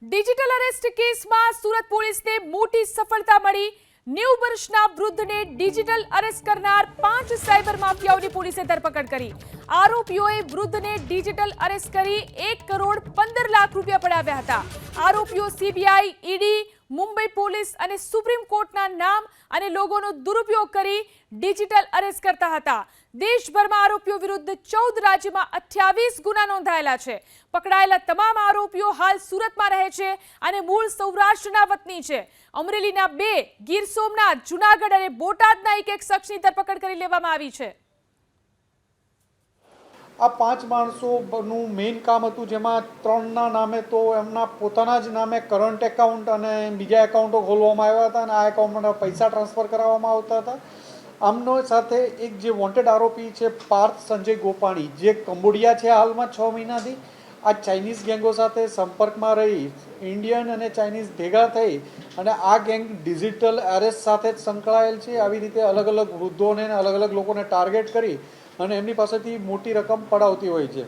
Digital arrest કેસમાં સુરત પોલીસને મોટી સફળતા મળી। 90 વર્ષના વૃદ્ધને ડિજિટલ અરેસ્ટ કરનાર 5 સાયબર માફિયાઓની પોલીસે ધરપકડ કરી। આરોપીઓએ વૃદ્ધને ડિજિટલ અરેસ્ટ કરી 1 કરોડ 15 લાખ રૂપિયા પડાવ્યા હતા। આરોપીઓ સીબીઆઈ, ઈડી, મુંબઈ પોલીસ અને સુપ્રીમ કોર્ટના નામ અને લોગોનો દુરુપયોગ કરી ડિજિટલ અરેસ્ટ કરતા હતા। દેશભરમાં આરોપીઓ વિરુદ્ધ 14 રાજ્યમાં 28 ગુના નોંધાયેલા છે। પકડાયેલા તમામ આરોપીઓ હાલ સુરતમાં રહે છે અને મૂળ સૌરાષ્ટ્રના વતની છે। અમરેલીના 2, ગીર સોમનાથ, જૂનાગઢ અને બોટાદના એક શખ્સની ધરપકડ કરી લેવામાં આવી છે। આ 5 માણસોનું મેઇન કામ હતું, જેમાં 3ના નામે તો એમના પોતાના જ નામે કરંટ એકાઉન્ટ અને બીજા એકાઉન્ટો ખોલવામાં આવ્યા હતા અને આ એકાઉન્ટમાં પૈસા ટ્રાન્સફર કરવામાં આવતા હતા। આમનો સાથે એક જે વોન્ટેડ આરોપી છે પાર્થ સંજય ગોપાણી, જે કંબોડિયા છે હાલમાં 6 મહિનાથી, આ ચાઇનીઝ ગેંગો સાથે સંપર્કમાં રહી ઇન્ડિયન અને ચાઇનીઝ ભેગા થઈ અને આ ગેંગ ડિજિટલ અરેસ્ટ સાથે જ સંકળાયેલ છે। આવી રીતે અલગ અલગ વૃદ્ધોને અલગ અલગ લોકોને ટાર્ગેટ કરી અને એમની પાસેથી મોટી રકમ પડાવતી હોય છે।